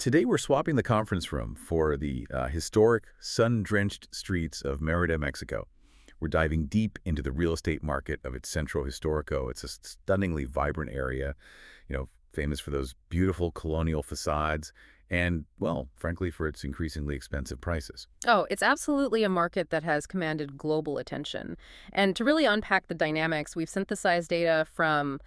Today we're swapping the conference room for the historic, sun-drenched streets of Mérida, Mexico. We're diving deep into the real estate market of its Centro Historico. It's a stunningly vibrant area, famous for those beautiful colonial facades and, well, frankly, for its increasingly expensive prices. Oh, it's absolutely a market that has commanded global attention. And to really unpack the dynamics, we've synthesized data from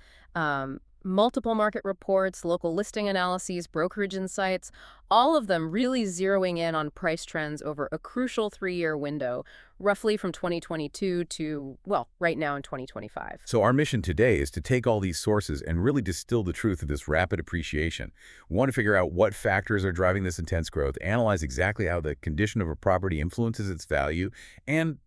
multiple market reports, local listing analyses, brokerage insights, all of them really zeroing in on price trends over a crucial 3-year window, roughly from 2022 to, well, right now in 2025. So our mission today is to take all these sources and really distill the truth of this rapid appreciation. We want to figure out what factors are driving this intense growth, analyze exactly how the condition of a property influences its value, and,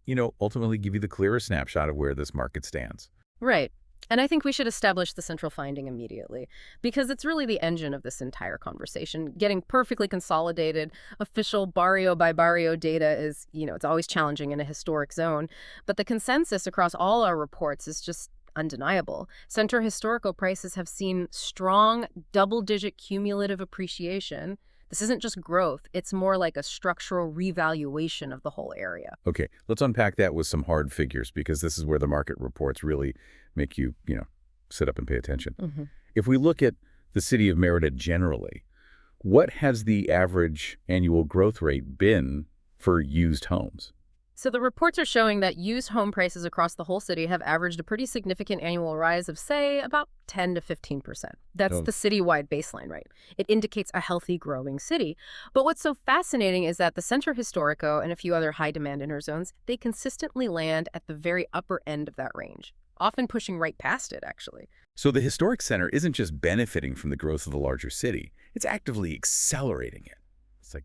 ultimately give you the clearest snapshot of where this market stands. Right. And I think we should establish the central finding immediately, because it's really the engine of this entire conversation. Getting perfectly consolidated, official barrio by barrio data is, it's always challenging in a historic zone. But the consensus across all our reports is just undeniable. Centro Historico prices have seen strong double-digit cumulative appreciation. This isn't just growth, it's more like a structural revaluation of the whole area. Okay, let's unpack that with some hard figures because this is where the market reports really make you, sit up and pay attention. If we look at the city of Mérida generally, what has the average annual growth rate been for used homes? So the reports are showing that used home prices across the whole city have averaged a pretty significant annual rise of, say, about 10 to 15%. That's Oh. the citywide baseline, right? It indicates a healthy, growing city. But what's so fascinating is that the Centro Historico and a few other high-demand inner zones, they consistently land at the very upper end of that range, often pushing right past it, actually. So the historic center isn't just benefiting from the growth of the larger city, it's actively accelerating it.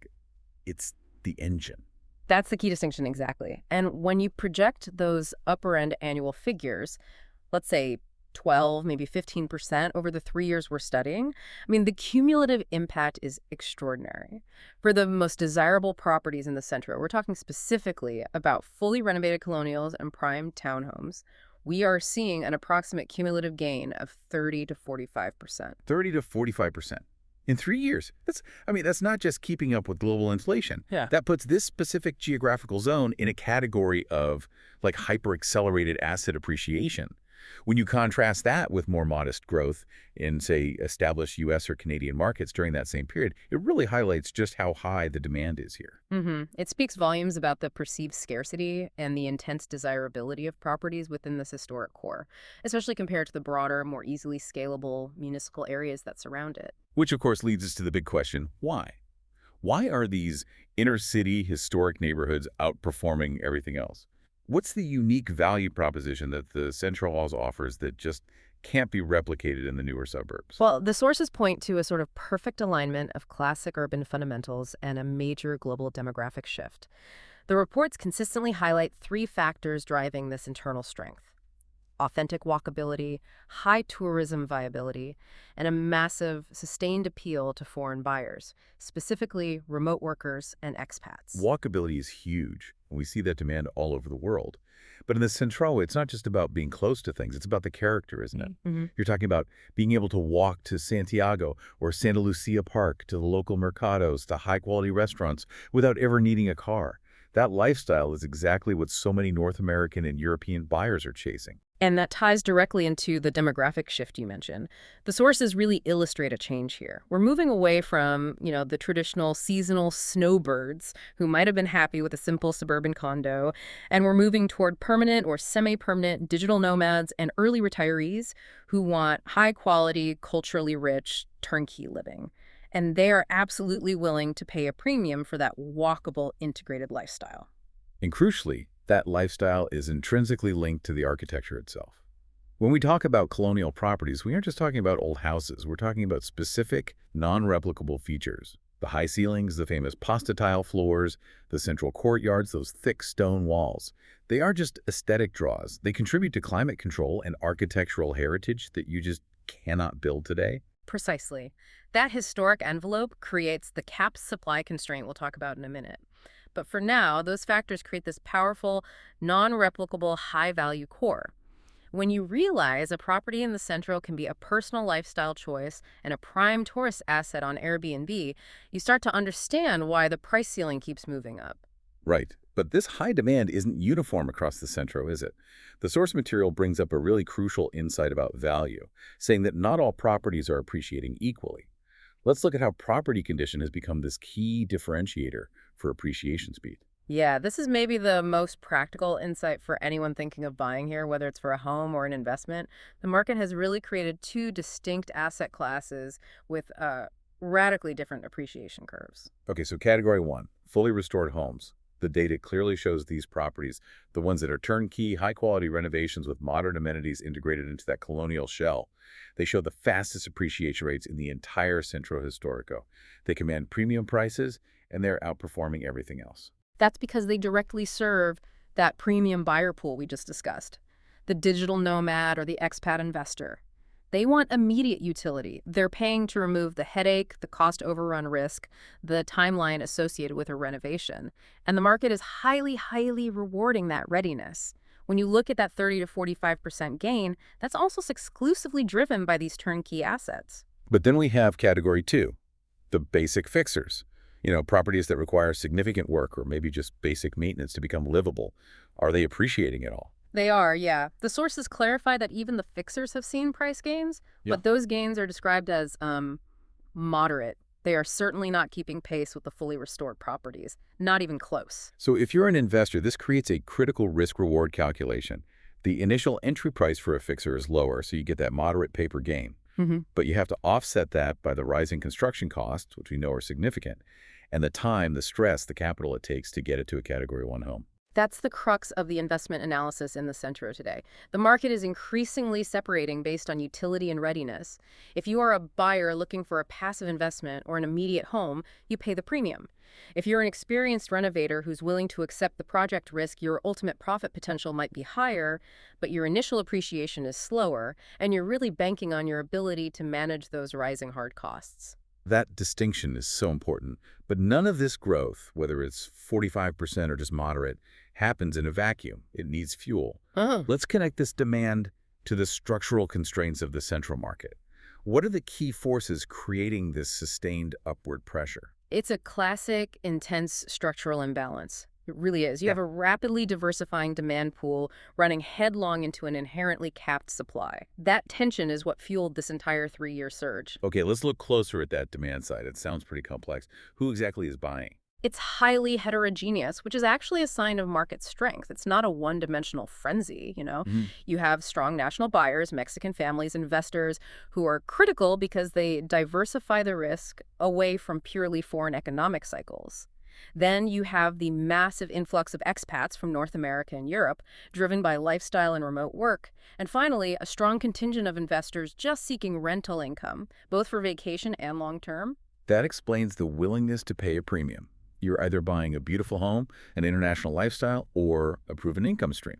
It's the engine. That's the key distinction, exactly. And when you project those upper-end annual figures, let's say 12, maybe 15% over the 3 years we're studying, the cumulative impact is extraordinary. For the most desirable properties in the Centro, we're talking specifically about fully renovated colonials and prime townhomes. We are seeing an approximate cumulative gain of 30 to 45%. 30 to 45%. In 3 years. That's not just keeping up with global inflation. Yeah. That puts this specific geographical zone in a category of hyper-accelerated asset appreciation. When you contrast that with more modest growth in, say, established U.S. or Canadian markets during that same period, it really highlights just how high the demand is here. It speaks volumes about the perceived scarcity and the intense desirability of properties within this historic core, especially compared to the broader, more easily scalable municipal areas that surround it. Which, of course, leads us to the big question, why? Why are these inner-city historic neighborhoods outperforming everything else? What's the unique value proposition that the Central Halls offers that just can't be replicated in the newer suburbs? Well, the sources point to a sort of perfect alignment of classic urban fundamentals and a major global demographic shift. The reports consistently highlight 3 factors driving this internal strength: authentic walkability, high tourism viability, and a massive, sustained appeal to foreign buyers, specifically remote workers and expats. Walkability is huge, and we see that demand all over the world. But in the Centro, it's not just about being close to things, it's about the character, isn't it? You're talking about being able to walk to Santiago or Santa Lucia Park, to the local mercados, to high-quality restaurants, without ever needing a car. That lifestyle is exactly what so many North American and European buyers are chasing. And that ties directly into the demographic shift you mentioned. The sources really illustrate a change here. We're moving away from, the traditional seasonal snowbirds who might have been happy with a simple suburban condo, and we're moving toward permanent or semi-permanent digital nomads and early retirees who want high-quality, culturally rich, turnkey living. And they are absolutely willing to pay a premium for that walkable, integrated lifestyle. And crucially, that lifestyle is intrinsically linked to the architecture itself. When we talk about colonial properties, we aren't just talking about old houses. We're talking about specific, non-replicable features. The high ceilings, the famous pasta tile floors, the central courtyards, those thick stone walls. They are just aesthetic draws. They contribute to climate control and architectural heritage that you just cannot build today. Precisely. That historic envelope creates the capped supply constraint we'll talk about in a minute. But for now, those factors create this powerful, non-replicable, high-value core. When you realize a property in the Centro can be a personal lifestyle choice and a prime tourist asset on Airbnb, you start to understand why the price ceiling keeps moving up. Right. But this high demand isn't uniform across the Centro, is it? The source material brings up a really crucial insight about value, saying that not all properties are appreciating equally. Let's look at how property condition has become this key differentiator for appreciation speed. Yeah, this is maybe the most practical insight for anyone thinking of buying here, whether it's for a home or an investment. The market has really created two distinct asset classes with radically different appreciation curves. Okay, so category one, fully restored homes. The data clearly shows these properties, the ones that are turnkey, high-quality renovations with modern amenities integrated into that colonial shell. They show the fastest appreciation rates in the entire Centro Historico. They command premium prices, and they're outperforming everything else. That's because they directly serve that premium buyer pool we just discussed, the digital nomad or the expat investor. They want immediate utility. They're paying to remove the headache, the cost overrun risk, the timeline associated with a renovation. And the market is highly, highly rewarding that readiness. When you look at that 30 to 45% gain, that's almost exclusively driven by these turnkey assets. But then we have category two, the basic fixers. Properties that require significant work or maybe just basic maintenance to become livable. Are they appreciating it all? They are, yeah. The sources clarify that even the fixers have seen price gains, but those gains are described as moderate. They are certainly not keeping pace with the fully restored properties, not even close. So if you're an investor, this creates a critical risk-reward calculation. The initial entry price for a fixer is lower, so you get that moderate paper gain. But you have to offset that by the rising construction costs, which we know are significant, and the time, the stress, the capital it takes to get it to a Category 1 home. That's the crux of the investment analysis in the Centro today. The market is increasingly separating based on utility and readiness. If you are a buyer looking for a passive investment or an immediate home, you pay the premium. If you're an experienced renovator who's willing to accept the project risk, your ultimate profit potential might be higher, but your initial appreciation is slower, and you're really banking on your ability to manage those rising hard costs. That distinction is so important, but none of this growth, whether it's 45% or just moderate, happens in a vacuum. It needs fuel. Let's connect this demand to the structural constraints of the central market. What are the key forces creating this sustained upward pressure? It's a classic, intense structural imbalance. It really is. You have a rapidly diversifying demand pool running headlong into an inherently capped supply. That tension is what fueled this entire 3-year surge. Okay, let's look closer at that demand side. It sounds pretty complex. Who exactly is buying? It's highly heterogeneous, which is actually a sign of market strength. It's not a one-dimensional frenzy. You have strong national buyers, Mexican families, investors who are critical because they diversify the risk away from purely foreign economic cycles. Then you have the massive influx of expats from North America and Europe, driven by lifestyle and remote work. And finally, a strong contingent of investors just seeking rental income, both for vacation and long-term. That explains the willingness to pay a premium. You're either buying a beautiful home, an international lifestyle, or a proven income stream.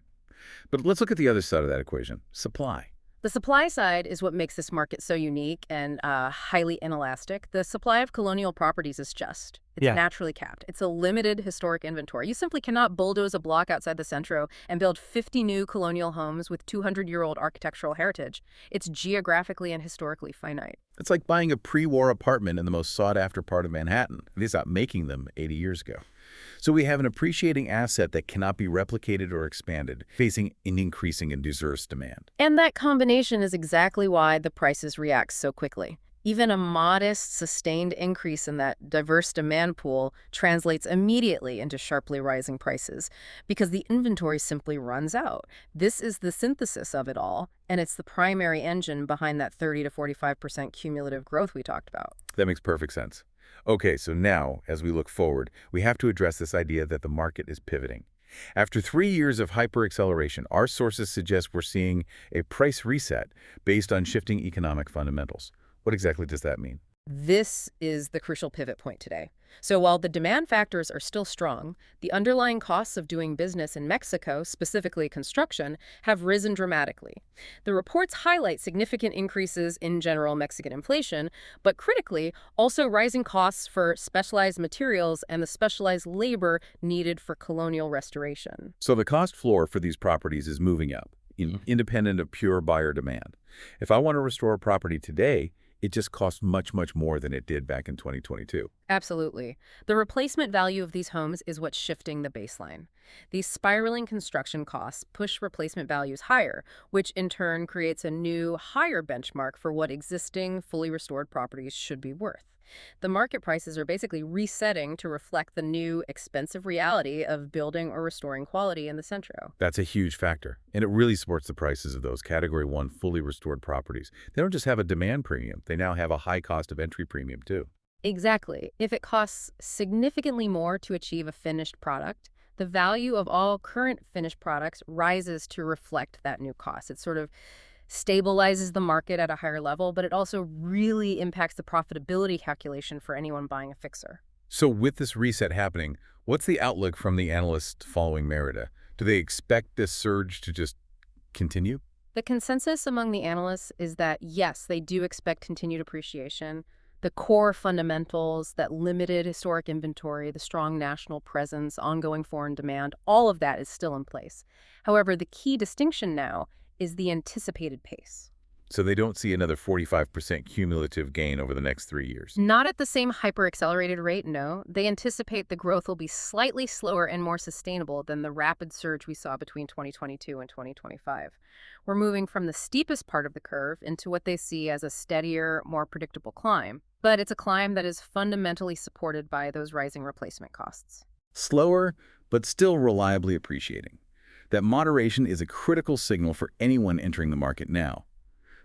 But let's look at the other side of that equation, supply. The supply side is what makes this market so unique and highly inelastic. The supply of colonial properties is just. It's naturally capped. It's a limited historic inventory. You simply cannot bulldoze a block outside the Centro and build 50 new colonial homes with 200-year-old architectural heritage. It's geographically and historically finite. It's like buying a pre-war apartment in the most sought-after part of Manhattan. They stopped making them 80 years ago. So we have an appreciating asset that cannot be replicated or expanded, facing an increasing and diverse demand. And that combination is exactly why the prices react so quickly. Even a modest, sustained increase in that diverse demand pool translates immediately into sharply rising prices because the inventory simply runs out. This is the synthesis of it all, and it's the primary engine behind that 30 to 45% cumulative growth we talked about. That makes perfect sense. Okay, so now, as we look forward, we have to address this idea that the market is pivoting. After 3 years of hyper-acceleration, our sources suggest we're seeing a price reset based on shifting economic fundamentals. What exactly does that mean? This is the crucial pivot point today. So while the demand factors are still strong, the underlying costs of doing business in Mexico, specifically construction, have risen dramatically. The reports highlight significant increases in general Mexican inflation, but critically, also rising costs for specialized materials and the specialized labor needed for colonial restoration. So the cost floor for these properties is moving up. independent of pure buyer demand. If I want to restore a property today, it just costs much, much more than it did back in 2022. Absolutely. The replacement value of these homes is what's shifting the baseline. These spiraling construction costs push replacement values higher, which in turn creates a new, higher benchmark for what existing, fully restored properties should be worth. The market prices are basically resetting to reflect the new, expensive reality of building or restoring quality in the Centro. That's a huge factor, and it really supports the prices of those Category 1 fully restored properties. They don't just have a demand premium, they now have a high cost of entry premium too. Exactly. If it costs significantly more to achieve a finished product, the value of all current finished products rises to reflect that new cost. It sort of stabilizes the market at a higher level, but it also really impacts the profitability calculation for anyone buying a fixer. So with this reset happening, what's the outlook from the analysts following Mérida? Do they expect this surge to just continue? The consensus among the analysts is that yes, they do expect continued appreciation. The core fundamentals, that limited historic inventory, the strong national presence, ongoing foreign demand, all of that is still in place. However, the key distinction now is the anticipated pace. So they don't see another 45% cumulative gain over the next 3 years. Not at the same hyper-accelerated rate, no. They anticipate the growth will be slightly slower and more sustainable than the rapid surge we saw between 2022 and 2025. We're moving from the steepest part of the curve into what they see as a steadier, more predictable climb. But it's a climb that is fundamentally supported by those rising replacement costs. Slower, but still reliably appreciating. That moderation is a critical signal for anyone entering the market now.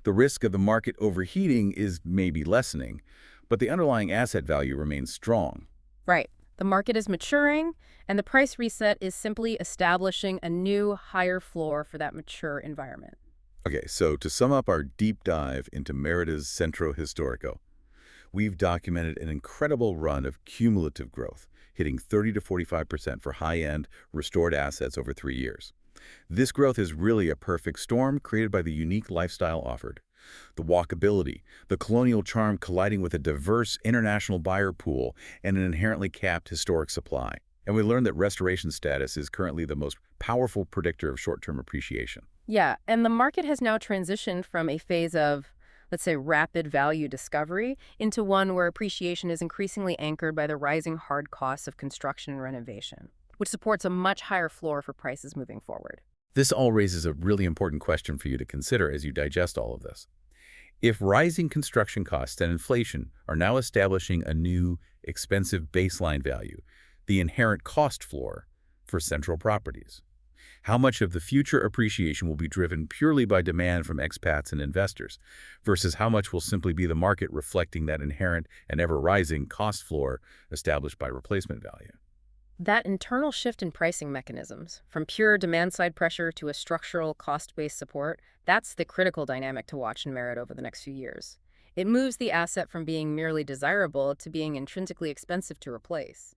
The risk of the market overheating is maybe lessening, but the underlying asset value remains strong. Right. The market is maturing, and the price reset is simply establishing a new, higher floor for that mature environment. Okay, so to sum up our deep dive into Mérida's Centro Histórico, we've documented an incredible run of cumulative growth, hitting 30 to 45% for high-end, restored assets over 3 years. This growth is really a perfect storm created by the unique lifestyle offered. The walkability, the colonial charm colliding with a diverse international buyer pool and an inherently capped historic supply. And we learned that restoration status is currently the most powerful predictor of short-term appreciation. Yeah, and the market has now transitioned from a phase of, let's say, rapid value discovery into one where appreciation is increasingly anchored by the rising hard costs of construction and renovation, which supports a much higher floor for prices moving forward. This all raises a really important question for you to consider as you digest all of this. If rising construction costs and inflation are now establishing a new, expensive baseline value, the inherent cost floor for central properties, how much of the future appreciation will be driven purely by demand from expats and investors versus how much will simply be the market reflecting that inherent and ever-rising cost floor established by replacement value? That internal shift in pricing mechanisms, from pure demand-side pressure to a structural cost-based support, that's the critical dynamic to watch in Mérida over the next few years. It moves the asset from being merely desirable to being intrinsically expensive to replace.